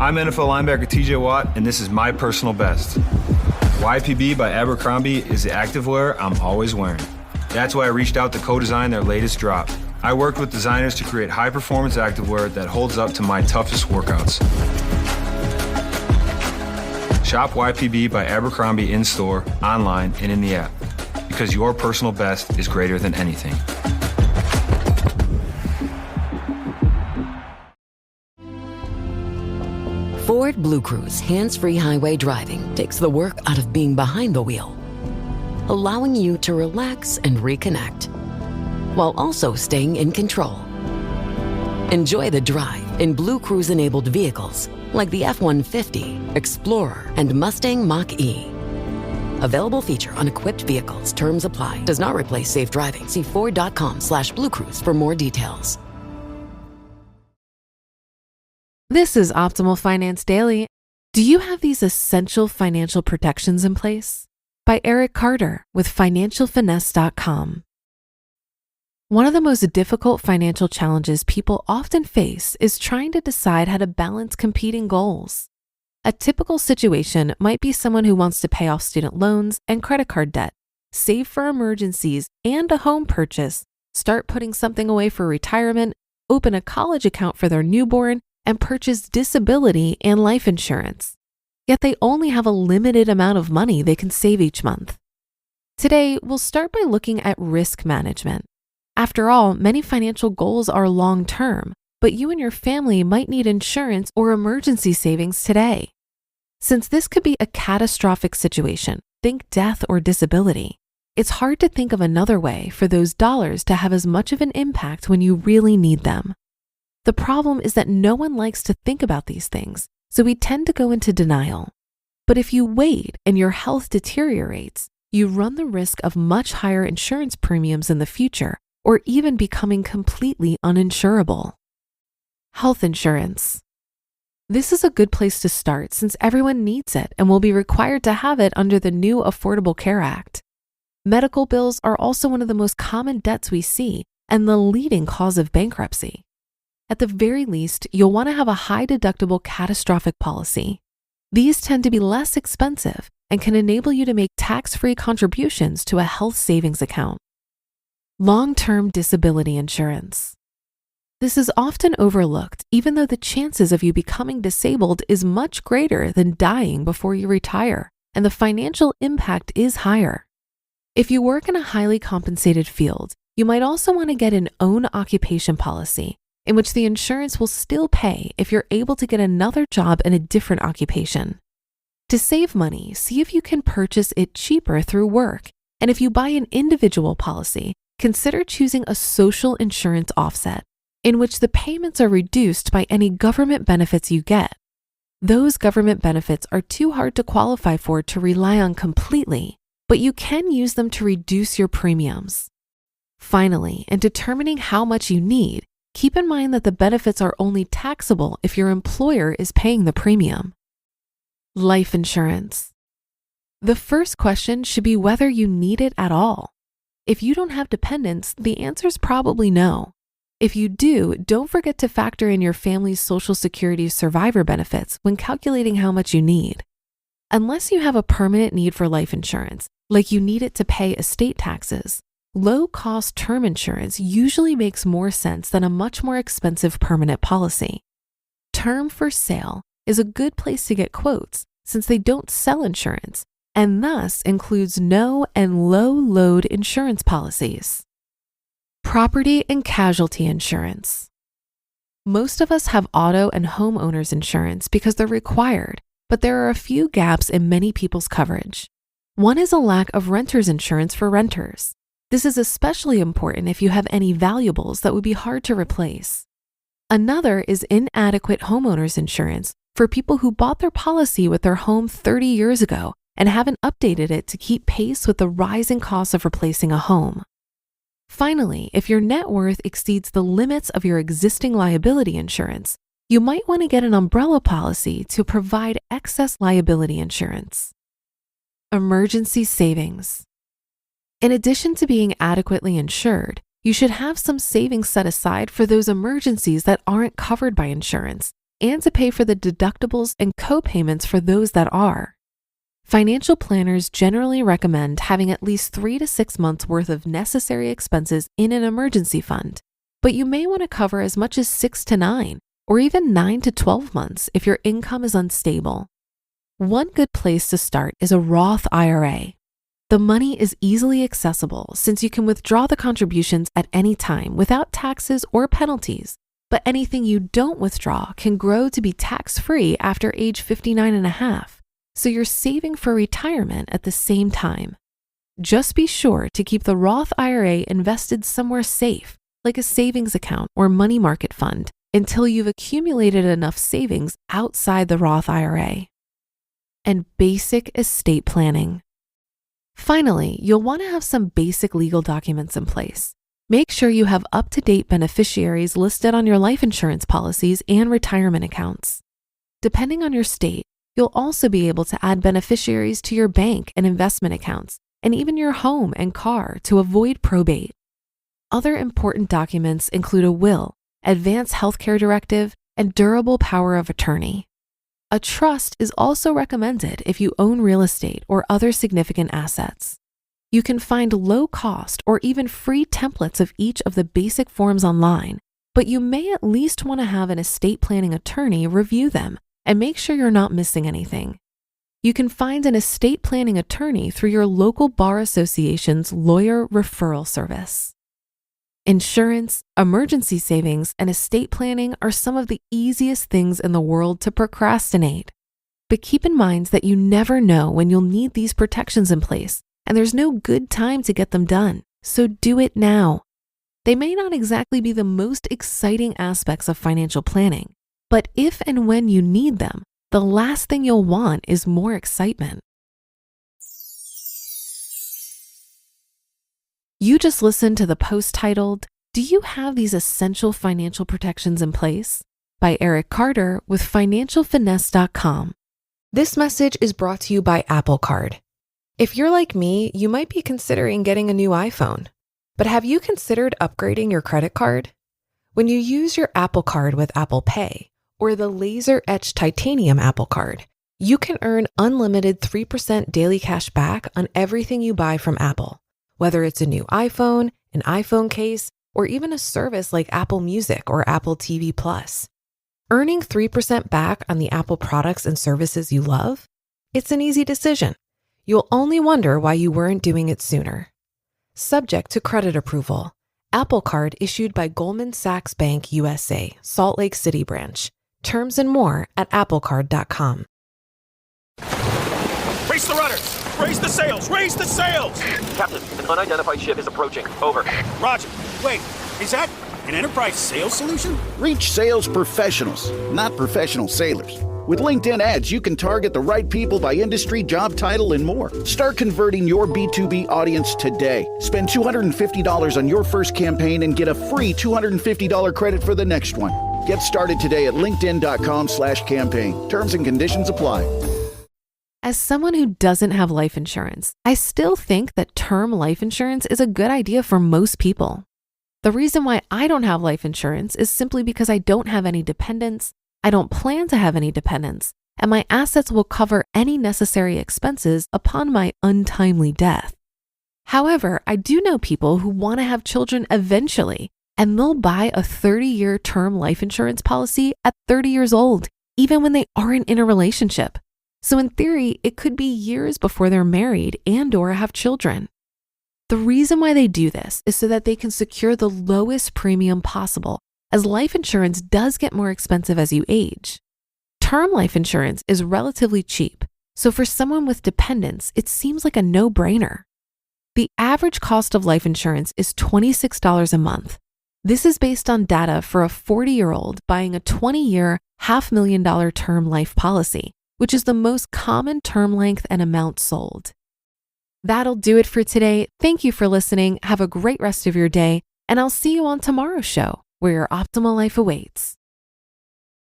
I'm NFL linebacker TJ Watt, and this is my personal best. YPB by Abercrombie is the activewear I'm always wearing. That's why I reached out to co-design their latest drop. I worked with designers to create high-performance activewear that holds up to my toughest workouts. Shop YPB by Abercrombie in-store, online, and in the app, because your personal best is greater than anything. Ford Blue Cruise hands-free highway driving takes the work out of being behind the wheel, allowing you to relax and reconnect, while also staying in control. Enjoy the drive in Blue Cruise-enabled vehicles like the F-150, Explorer, and Mustang Mach-E. Available feature on equipped vehicles. Terms apply. Does not replace safe driving. See Ford.com/Blue Cruise for more details. This is Optimal Finance Daily. Do you have these essential financial protections in place? By Erik Carter with financialfinesse.com. One of the most difficult financial challenges people often face is trying to decide how to balance competing goals. A typical situation might be someone who wants to pay off student loans and credit card debt, save for emergencies and a home purchase, start putting something away for retirement, open a college account for their newborn, and purchase disability and life insurance. Yet they only have a limited amount of money they can save each month. Today, we'll start by looking at risk management. After all, many financial goals are long-term, but you and your family might need insurance or emergency savings today. Since this could be a catastrophic situation, think death or disability, it's hard to think of another way for those dollars to have as much of an impact when you really need them. The problem is that no one likes to think about these things, so we tend to go into denial. But if you wait and your health deteriorates, you run the risk of much higher insurance premiums in the future or even becoming completely uninsurable. Health insurance. This is a good place to start since everyone needs it and will be required to have it under the new Affordable Care Act. Medical bills are also one of the most common debts we see and the leading cause of bankruptcy. At the very least, you'll want to have a high-deductible catastrophic policy. These tend to be less expensive and can enable you to make tax-free contributions to a health savings account. Long-term disability insurance. This is often overlooked, even though the chances of you becoming disabled is much greater than dying before you retire, and the financial impact is higher. If you work in a highly compensated field, you might also want to get an own occupation policy, in which the insurance will still pay if you're able to get another job in a different occupation. To save money, see if you can purchase it cheaper through work, and if you buy an individual policy, consider choosing a social insurance offset, in which the payments are reduced by any government benefits you get. Those government benefits are too hard to qualify for to rely on completely, but you can use them to reduce your premiums. Finally, in determining how much you need, keep in mind that the benefits are only taxable if your employer is paying the premium. Life insurance. The first question should be whether you need it at all. If you don't have dependents, the answer is probably no. If you do, don't forget to factor in your family's Social Security survivor benefits when calculating how much you need. Unless you have a permanent need for life insurance, like you need it to pay estate taxes, low-cost term insurance usually makes more sense than a much more expensive permanent policy. Term for sale is a good place to get quotes since they don't sell insurance and thus includes no and low-load insurance policies. Property and casualty insurance. Most of us have auto and homeowners insurance because they're required, but there are a few gaps in many people's coverage. One is a lack of renter's insurance for renters. This is especially important if you have any valuables that would be hard to replace. Another is inadequate homeowners insurance for people who bought their policy with their home 30 years ago and haven't updated it to keep pace with the rising costs of replacing a home. Finally, if your net worth exceeds the limits of your existing liability insurance, you might want to get an umbrella policy to provide excess liability insurance. Emergency savings. In addition to being adequately insured, you should have some savings set aside for those emergencies that aren't covered by insurance, and to pay for the deductibles and co-payments for those that are. Financial planners generally recommend having at least 3 to 6 months worth of necessary expenses in an emergency fund, but you may want to cover as much as 6 to 9 or even 9 to 12 months if your income is unstable. One good place to start is a Roth IRA. The money is easily accessible since you can withdraw the contributions at any time without taxes or penalties, but anything you don't withdraw can grow to be tax-free after age 59 and a half, so you're saving for retirement at the same time. Just be sure to keep the Roth IRA invested somewhere safe, like a savings account or money market fund, until you've accumulated enough savings outside the Roth IRA. And basic estate planning. Finally, you'll want to have some basic legal documents in place. Make sure you have up-to-date beneficiaries listed on your life insurance policies and retirement accounts. Depending on your state, you'll also be able to add beneficiaries to your bank and investment accounts, and even your home and car to avoid probate. Other important documents include a will, advance healthcare directive, and durable power of attorney. A trust is also recommended if you own real estate or other significant assets. You can find low-cost or even free templates of each of the basic forms online, but you may at least want to have an estate planning attorney review them and make sure you're not missing anything. You can find an estate planning attorney through your local bar association's lawyer referral service. Insurance, emergency savings, and estate planning are some of the easiest things in the world to procrastinate. But keep in mind that you never know when you'll need these protections in place, and there's no good time to get them done, so do it now. They may not exactly be the most exciting aspects of financial planning, but if and when you need them, the last thing you'll want is more excitement. You just listened to the post titled, "Do You Have These Essential Financial Protections in Place?" by Erik Carter with financialfinesse.com. This message is brought to you by Apple Card. If you're like me, you might be considering getting a new iPhone. But have you considered upgrading your credit card? When you use your Apple Card with Apple Pay or the laser-etched titanium Apple Card, you can earn unlimited 3% daily cash back on everything you buy from Apple. Whether it's a new iPhone, an iPhone case, or even a service like Apple Music or Apple TV Plus. Earning 3% back on the Apple products and services you love? It's an easy decision. You'll only wonder why you weren't doing it sooner. Subject to credit approval. Apple Card issued by Goldman Sachs Bank USA, Salt Lake City branch. Terms and more at applecard.com. Raise the rudders! Raise the sails! Raise the sails! Captain, an unidentified ship is approaching. Over. Roger. Wait, is that an enterprise sales solution? Reach sales professionals, not professional sailors. With LinkedIn ads, you can target the right people by industry, job title, and more. Start converting your B2B audience today. Spend $250 on your first campaign and get a free $250 credit for the next one. Get started today at linkedin.com/campaign. Terms and conditions apply. As someone who doesn't have life insurance, I still think that term life insurance is a good idea for most people. The reason why I don't have life insurance is simply because I don't have any dependents, I don't plan to have any dependents, and my assets will cover any necessary expenses upon my untimely death. However, I do know people who want to have children eventually, and they'll buy a 30-year term life insurance policy at 30 years old, even when they aren't in a relationship. So in theory, it could be years before they're married and/or have children. The reason why they do this is so that they can secure the lowest premium possible, as life insurance does get more expensive as you age. Term life insurance is relatively cheap, so for someone with dependents, it seems like a no-brainer. The average cost of life insurance is $26 a month. This is based on data for a 40-year-old buying a 20-year, $500,000 term life policy, which is the most common term length and amount sold. That'll do it for today. Thank you for listening. Have a great rest of your day, and I'll see you on tomorrow's show, where your optimal life awaits.